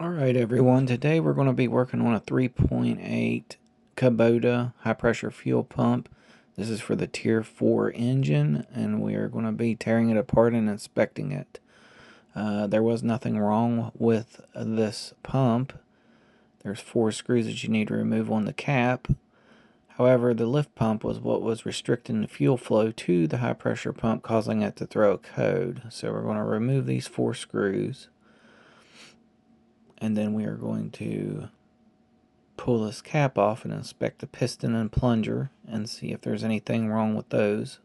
Alright everyone, today we're going to be working on a 3.8 Kubota high pressure fuel pump. This is for the Tier 4 engine, and we are going to be tearing it apart and inspecting it. There was nothing wrong with this pump. There's 4 screws that you need to remove on the cap. However, the lift pump was what was restricting the fuel flow to the high pressure pump, causing it to throw a code. So we're going to remove these 4 screws. And then we are going to pull this cap off and inspect the piston and plunger and see if there's anything wrong with those.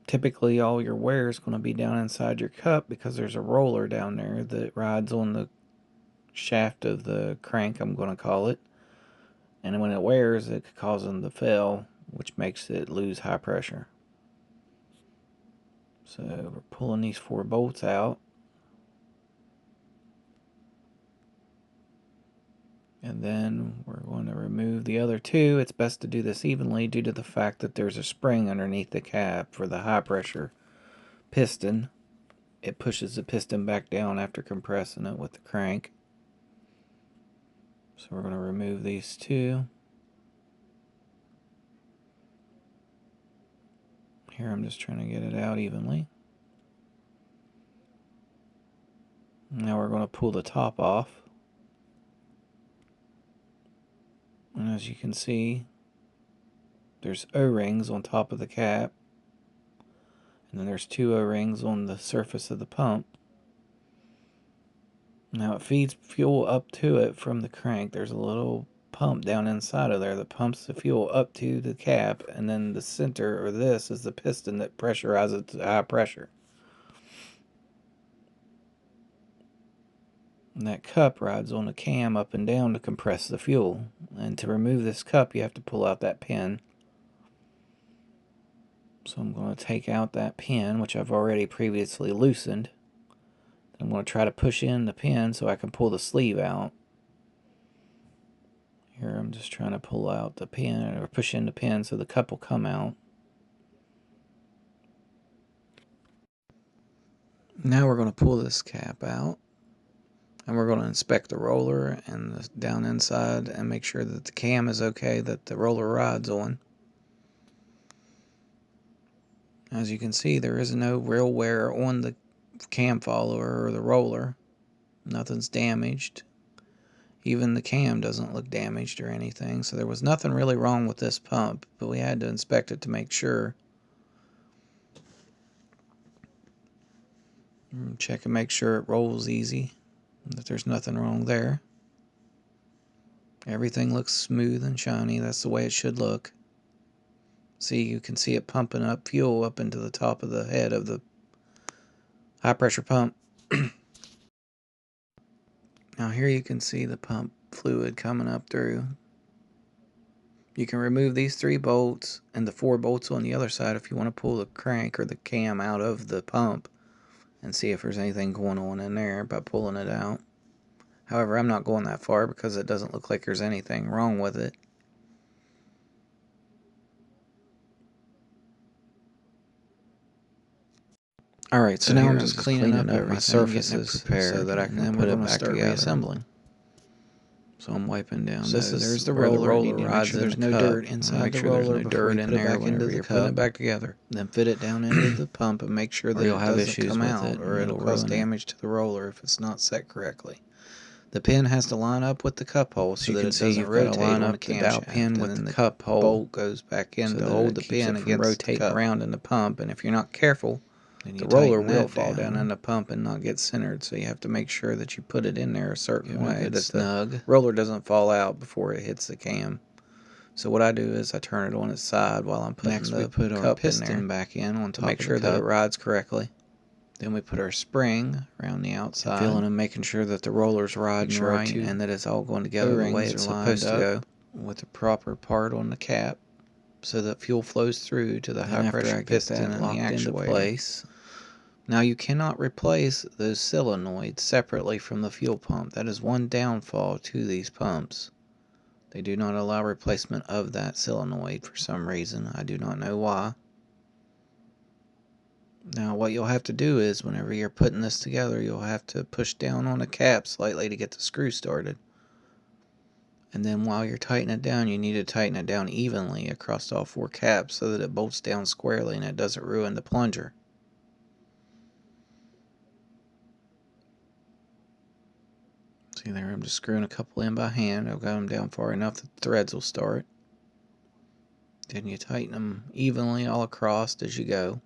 Typically all your wear is going to be down inside your cup because there's a roller down there that rides on the shaft of the crank, I'm going to call it. And when it wears, it could cause them to fail, which makes it lose high pressure. So we're pulling these 4 bolts out. And then we're going to remove the other 2. It's best to do this evenly due to the fact that there's a spring underneath the cap for the high pressure piston. It pushes the piston back down after compressing it with the crank. So we're going to remove these 2. Here I'm just trying to get it out evenly. Now we're going to pull the top off. And as you can see, there's O-rings on top of the cap. And then there's 2 O-rings on the surface of the pump. Now it feeds fuel up to it from the crank. There's a little pump down inside of there that pumps the fuel up to the cap, and then the center, or this, is the piston that pressurizes it to high pressure. And that cup rides on the cam up and down to compress the fuel. And to remove this cup, you have to pull out that pin. So I'm going to take out that pin, which I've already previously loosened. I'm going to try to push in the pin so I can pull the sleeve out. Here I'm just trying to pull out the pin, or push in the pin so the cup will come out. Now we're going to pull this cap out. And we're going to inspect the roller and the down inside and make sure that the cam is okay that the roller rides on. As you can see, there is no real wear on the cam follower or the roller. Nothing's damaged. Even the cam doesn't look damaged or anything. So there was nothing really wrong with this pump, but we had to inspect it to make sure. Check and make sure it rolls easy, that there's nothing wrong there. Everything looks smooth and shiny. That's the way it should look. See, you can see it pumping up fuel up into the top of the head of the high pressure pump. Now here you can see the pump fluid coming up through. You can remove these 3 bolts and the 4 bolts on the other side if you want to pull the crank or the cam out of the pump and see if there's anything going on in there by pulling it out. However, I'm not going that far because it doesn't look like there's anything wrong with it. Alright, so now I'm just cleaning up my surfaces so that I can put it back together. Reassembling. So I'm wiping down. So there's the roller. Rides. There's no dirt inside the roller. There's no dirt in there whenever you're putting it back together. Then fit it down into the pump and make sure that it doesn't come out, or it'll cause damage to the roller if it's not set correctly. The pin has to line up with the cup hole so that it doesn't rotate. Line up the dowel pin with the cup hole. Bolt goes back in to hold the pin against rotating around in the pump. And if you're not careful, the roller will fall down in the pump and not get centered. So you have to make sure that you put it in there a certain way that the roller doesn't fall out before it hits the cam. So what I do is I turn it on its side while I'm putting the cup piston back in on top to make sure that it rides correctly. Then we put our spring around the outside, feeling and making sure that the roller's riding right and that it's all going together the way it's supposed to go, with the proper part on the cap so that fuel flows through to the high pressure piston and locked into place. Now you cannot replace those solenoids separately from the fuel pump. That is one downfall to these pumps. They do not allow replacement of that solenoid for some reason. I do not know why. Now what you'll have to do is whenever you're putting this together, you'll have to push down on the cap slightly to get the screw started. And then while you're tightening it down, you need to tighten it down evenly across all 4 caps so that it bolts down squarely and it doesn't ruin the plunger. See there, I'm just screwing a couple in by hand. I've got them down far enough that the threads will start. Then you tighten them evenly all across as you go,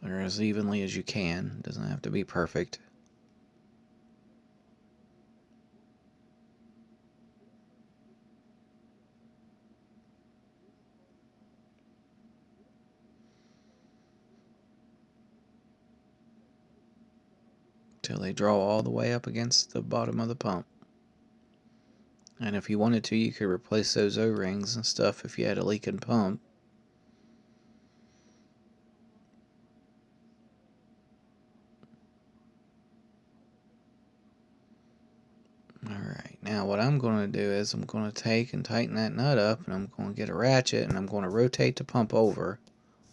or as evenly as you can. It doesn't have to be perfect. Till they draw all the way up against the bottom of the pump. And if you wanted to, you could replace those O-rings and stuff if you had a leaking pump. Alright, now what I'm going to do is I'm going to take and tighten that nut up, and I'm going to get a ratchet and I'm going to rotate the pump over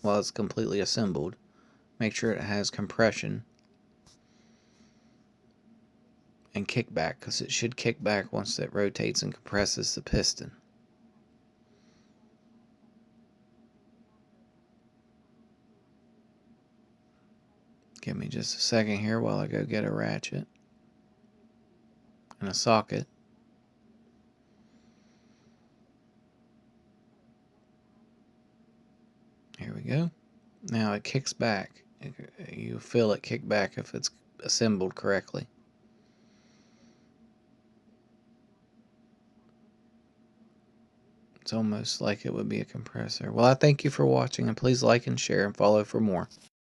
while it's completely assembled. Make sure it has compression and kickback, because it should kick back once it rotates and compresses the piston. Give me just a second here while I go get a ratchet and a socket. Here we go. Now it kicks back. You feel it kick back if it's assembled correctly. It's almost like it would be a compressor. Well, I thank you for watching, and please like and share and follow for more.